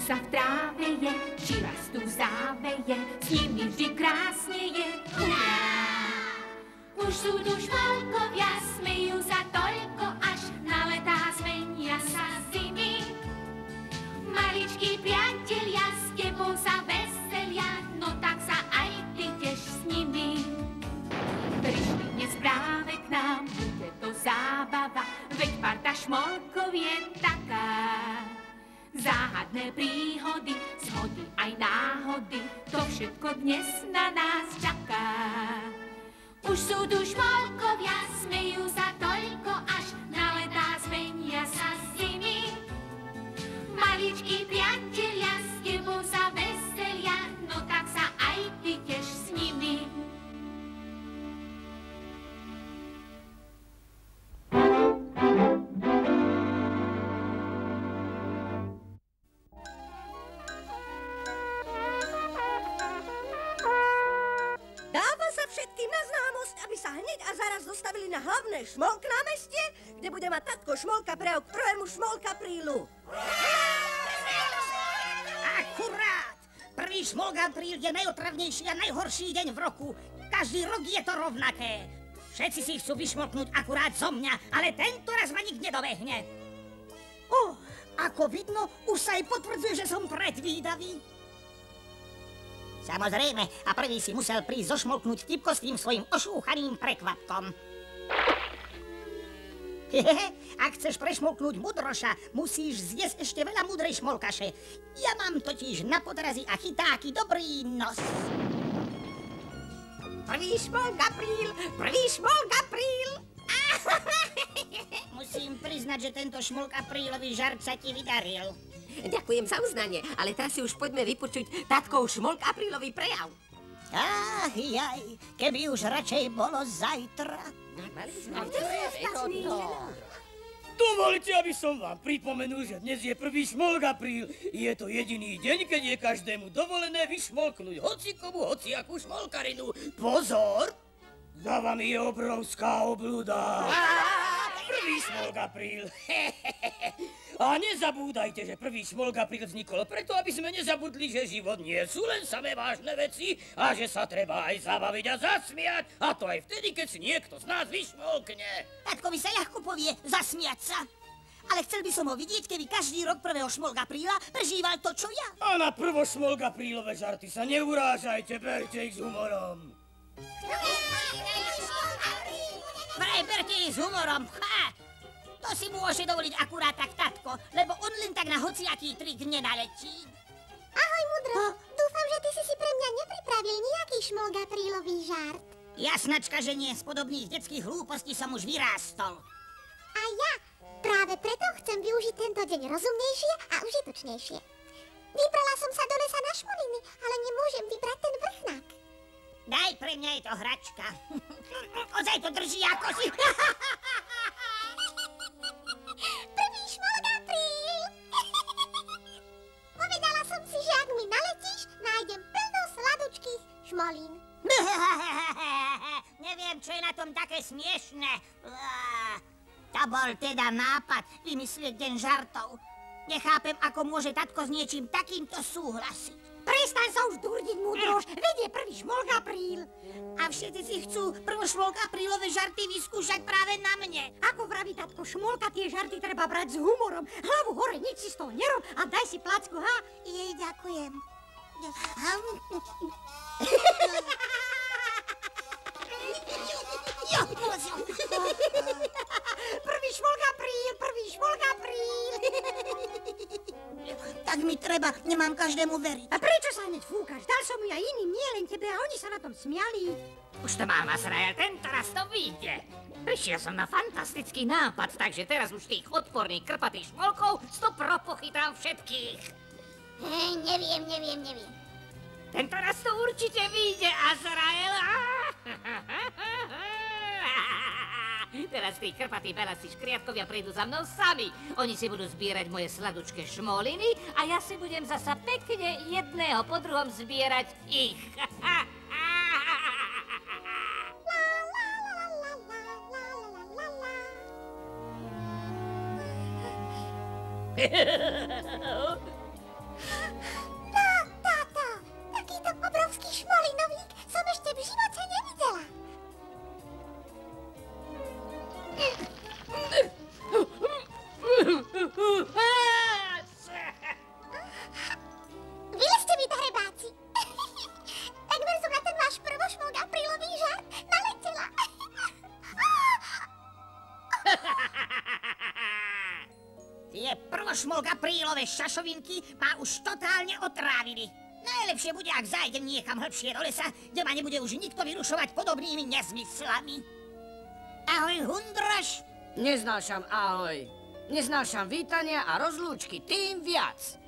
sa v tráve je, či rastú záveje, s nimi vždy krásne je. Hurá! Už sú tu šmolkovia, smejú sa toľko, až na letá zmenia sa zimy. Maličkí priatelia s tebou sa veselia, no tak sa aj ty tiež s nimi. Prišli dnes práve k nám, bude to zábava, veď parta šmolkov je taká. Záhadné príhody, shody aj náhody, to všetko dnes na nás čaká. Už sú tu šmolkovia, smejú sa toľko, až na letá zmenia sa zimy. Maličkí priatelia s tebou sa veselia, no tak sa aj ty tiež s nimi. Dáva sa všetkým na známosť, aby sa hneď a zaraz dostavili na hlavné šmolk námestie, kde bude mať tatko Šmolka Preo k prvému Šmolkaprílu. Akurát! Prvý Šmolkapríl je najotravnejší a najhorší deň v roku. Každý rok je to rovnaké. Všetci si chcú vyšmolknúť akurát zo mňa, ale tento raz ma nik nedobehne. Ako vidno, už sa aj potvrdzuje, že som predvídavý. Samozrejme, a prvý si musel prísť zošmolknúť Tipko s tým svojim ošúchaným prekvapkom. Ak chceš prešmolknúť mudroša, musíš zjesť ešte veľa mudrej šmolkaše. Ja mám totiž na podrazy a chytáky dobrý nos. Prvý Šmolkapríl! Prvý Šmolkapríl! Musím priznať, že tento Šmolkaprílový žart sa ti vydaril. Ďakujem za uznanie, ale teraz si už poďme vypočuť tatkov Šmolkaprílový prejav. Jaj, keby už radšej bolo zajtra. Dovolte, aby som vám pripomenul, že dnes je prvý Šmolkapríl. Je to jediný deň, keď je každému dovolené vyšmolknúť hocikomu, hociakú šmolkarinu. Pozor! Za vami je obrovská obluda. Prvý Šmolkapríl. A nezabúdajte, že prvý Šmolkapríl vznikol preto, aby sme nezabudli, že život nie sú len samé vážne veci a že sa treba aj zabaviť a zasmiať. A to aj vtedy, keď si niekto z nás vyšmolkne. Tatkovi sa ľahko povie zasmiať sa. Ale chcel by som ho vidieť, keby každý rok prvého Šmolkapríla prežíval to, čo ja. A na prvo Šmolkaprílové žarty sa neurážajte, berte ich s humorom. Berte ich s humorom, To si môže dovoliť akurát tak tatko, lebo on len tak na hociaký trik nenaletí. Ahoj, Mudro. Dúfam, že ty si pre mňa nepripravil nejaký Šmolkaprílový žart. Jasnačka, že nie. Z podobných detských hlúpostí som už vyrástol. A ja práve preto chcem využiť tento deň rozumnejšie a užitočnejšie. Vybrala som sa do lesa na šmoliny, ale nemôžem vybrať ten vrchnák. Daj, pre mňa je to hračka. Ozaj to drží ako si. Prvý Šmolkapríl! Povedala som si, že ak mi naletíš, nájdem plno sladučkých šmolín. Neviem, čo je na tom také smiešné. To bol teda nápad vymyslieť deň žartov. Nechápem, ako môže tatko s niečím takýmto súhlasiť. Prestaň sa už durdiť, Mudroš, veď je prvý Šmolkapríl. A všetci si chcú prvo Šmolkaprílové žarty vyskúšať práve na mne. Ako vraví tatko Šmolka, tie žarty treba brať s humorom. Hlavu hore, nič si z toho nerob a daj si placku, ha? Jej, ďakujem. Prvý Šmolkapríl, prvý Šmolkapríl. Tak mi treba, nemám každému veriť. A prečo sa hneď fúkaš? Dal som ju aj iným, nie len tebe, a oni sa na tom smiali. Už to mám, Azrael, tento raz to vyjde. Prišiel som na fantastický nápad, takže teraz už tých odporných krpatých šmolkov stopro pochytám všetkých. Neviem. Tento raz to určite vyjde, Azrael. Teraz tí krpatí belasí škriatkovia prídu za mnou sami. Oni si budú zbierať moje sladučké šmoliny a ja si budem zasa pekne jedného po druhom zbierať ich. Tie prvošmolka prílové šašovinky ma už totálne otrávili. Najlepšie bude, ak zájdem niekam hlbšie do lesa, kde ma nebude už nikto vyrušovať podobnými nezmyslami. Ahoj, Hundraš. Neznášam ahoj. Neznášam vítania a rozlúčky, tým viac.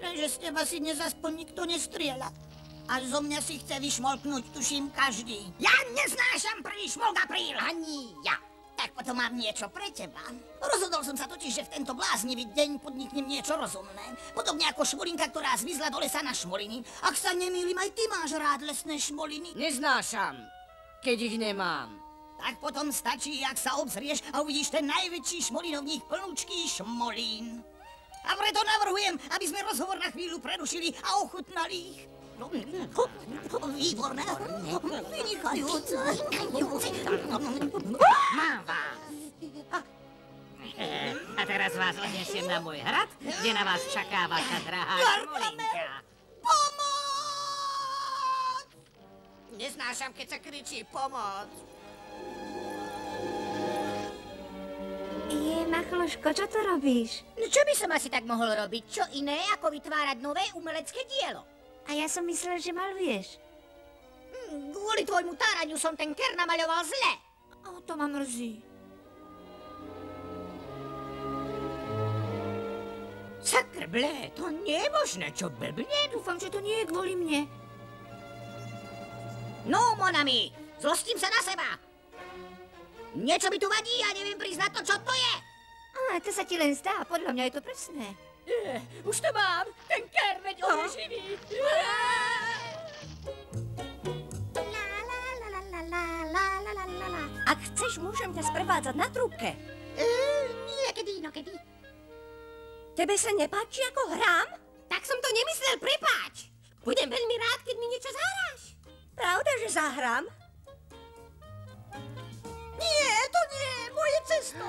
Lenže z teba si dnes aspoň nikto nestrieľa. Až zo mňa si chce vyšmolknúť, tuším, každý. Ja neznášam prvý šmolk apríl. Ani ja. Tak potom mám niečo pre teba. Rozhodol som sa totiž, že v tento bláznivý deň podniknem niečo rozumné. Podobne ako šmolinka, ktorá zmizla do lesa na šmoliny. Ak sa nemýlim, aj ty máš rád lesné šmoliny. Neznášam, keď ich nemám. Tak potom stačí, ak sa obzrieš a uvidíš ten najväčší šmolinovník plnúčký šmolín. A preto navrhujem, aby sme rozhovor na chvíľu prerušili a ochutnali ich. Výborné, vynikajúce. Mám vás. A teraz vás odnesiem na môj hrad, kde na vás čaká vaša drahá šmolinka. Pomoc! Neznášam, keď sa kričí pomoc. Machloško, čo to robíš? No čo by som asi tak mohol robiť? Čo iné, ako vytvárať nové umelecké dielo? A ja som myslel, že maluješ. Kvôli tvojmu táraniu som ten ker namaľoval zle. O, to ma mrzí. Sakrble, to nie je možné, čo blbne? Dúfam, že to nie je kvôli mne. No, Monami, zlostím sa na seba. Niečo mi tu vadí a neviem priznať to, čo to je. A to sa ti len zdá, podľa mňa je to presné. Už to mám, ten ker, veď on je živý. Ak chceš, môžem ťa sprevádzať na trúbke. Niekedy, inokedy. Tebe sa nepáči, ako hrám? Tak som to nemyslel, prepáč. Budem veľmi rád, keď mi niečo zahráš. Pravda, že zahrám? Nie, to nie, moje cesto.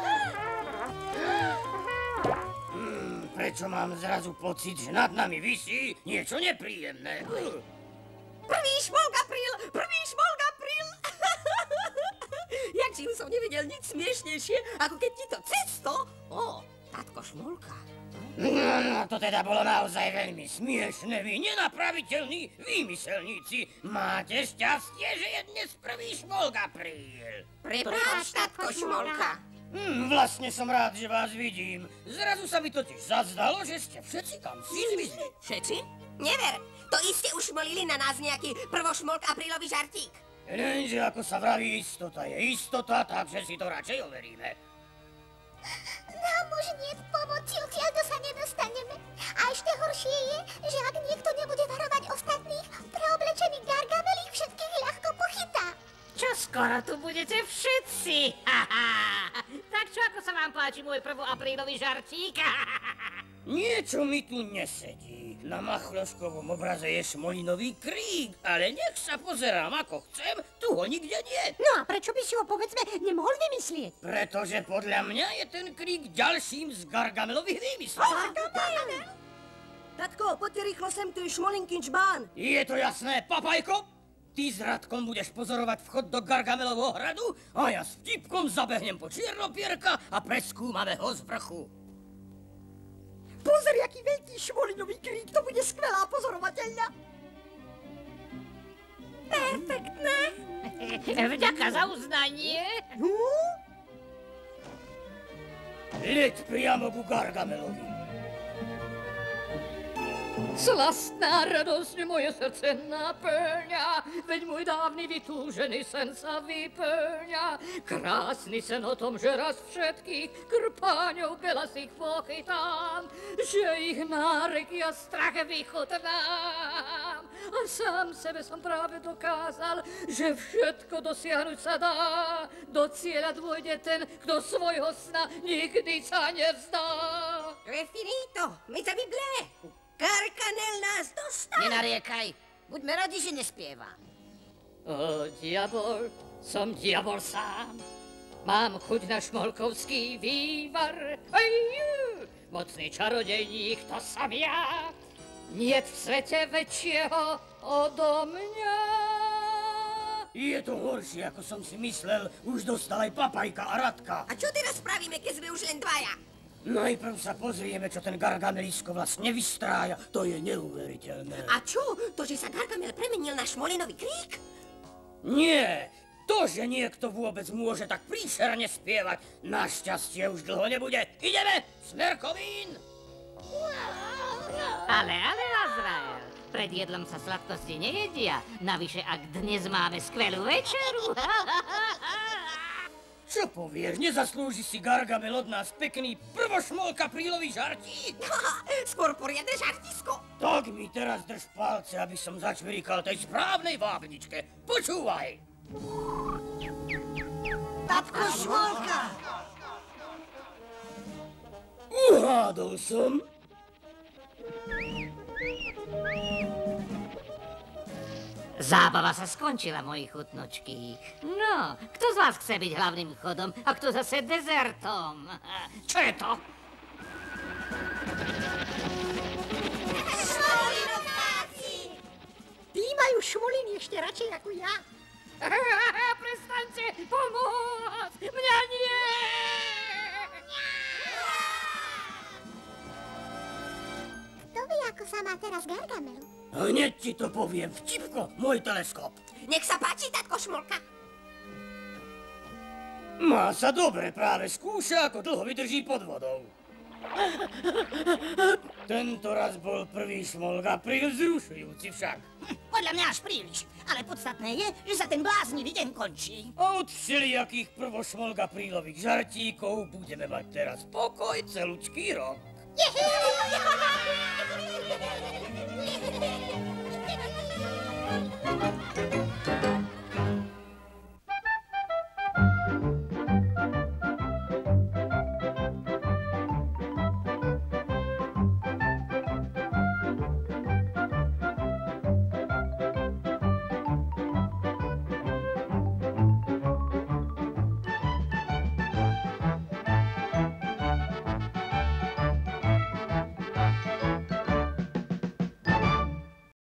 Prečo mám zrazu pocit, že nad nami visí niečo nepríjemné? Prvý šmolk apríl! Prvý šmolk apríl! Jak žil som nevidel nič smiešnejšie, ako keď ti to cesto... Ó, tatko šmolka. No, to teda bolo naozaj veľmi smiešné. Vy nenapraviteľní výmyselníci. Máte šťastie, že je dnes prvý šmolk apríl. Prepáč, tatko šmolka. Vlastne som rád, že vás vidím. Zrazu sa mi totiž zazdalo, že ste všetci kam si zmizli. Všetci? Never, to iste už molili na nás nejaký prvošmolk aprílový žartík. Lenže ako sa vraví, istota je istota, takže si to radšej overíme. Nám už nie v pomoci, odtiaľ sa nedostaneme. A ešte horšie je, že ak niekto nebude varovať ostatných, preoblečený Gargamel ich všetkých ľahko pochytá. Čo skoro tu budete všetci. Tak čo, ako sa vám páči môj prvoaprílový žartík? Niečo mi tu nesedí. Na Machloškovom obraze je šmolinový krík, ale nech sa pozerám ako chcem, tu ho nikde nie. No a prečo by si ho, povedzme, nemohol vymyslieť? Pretože podľa mňa je ten krík ďalším z Gargamelových výmyslov. Tatko, poďte rýchlo sem, tu je šmolinkin čbán. Je to jasné, papajko? Ty s Radkom budeš pozorovať vchod do Gargamelovho hradu a ja s vtipkom zabehnem po Čierno-Pierka a preskúmame ho z vrchu. Pozri, aký veľký šmolinový krík, to bude skvelá pozorovateľňa. Perfektné. Vďaka za uznanie. Leď priamo ku Gargamelovi. Slastná radosť moje srdce naplňa, veď môj dávny vytúžený sen sa vyplňa. Krásny sen o tom, že raz všetkých krpáňov belasých pochytám, že ich nárek ja strach vychutnám. A sám sebe som práve dokázal, že všetko dosiahnuť sa dá. Do cieľa dôjde ten, kto svojho sna nikdy sa nevzdá. To je finito, mi sa vyblé. Gargamel nás dostal! Nenariekaj, buďme radi, že nespieva. O, diabol, som diabol sám. Mám chuť na šmolkovský vývar. Mocný čarodejník, to som ja. Niet v svete väčšieho odo mňa. Je to horšie, ako som si myslel. Už dostal aj Papajka a Radka. A čo teraz spravíme, keď sme už len dvaja? Najprv sa pozrieme, čo ten Gargamelisko vlastne vystrája. To je neuveriteľné. A čo? To, že sa Gargamel premenil na šmolinový krík? Nie! To, že niekto vôbec môže tak príšerne spievať, našťastie už dlho nebude. Ideme! Smer Komín! Ale, Azrael, pred jedlom sa sladkosti nejedia. Navyše, ak dnes máme skvelú večeru. Čo povieš, nezaslúži si Gargamel od nás pekný prvošmolkaprílový žartík? Skôr poriadne žartisko. Tak mi teraz drž palce, aby som začvirikal tej správnej vábničke. Počúvaj! Tatko Šmolka! Uhádol som. Zábava sa skončila, moji chutnočky. No, kto z vás chce byť hlavným chodom a kto zase dezertom? Čo je to? Tí majú šmoliny ešte radšej ako ja. Prestaňte, pomôcť! Mňa nie! Kto vie, ako sa má teraz Gargamel? Hneď ti to poviem, vtipko, môj teleskop. Nech sa páči, tatko Šmolka. Má sa dobre, práve skúša, ako dlho vydrží pod vodou. Tento raz bol prvý šmolkapríl vzrušujúci však. Podľa mňa až príliš. Ale podstatné je, že sa ten bláznivý deň končí. A od všelijakých prvošmolkaprílových žartíkov budeme mať teraz pokoj celúčký rok. Jehe!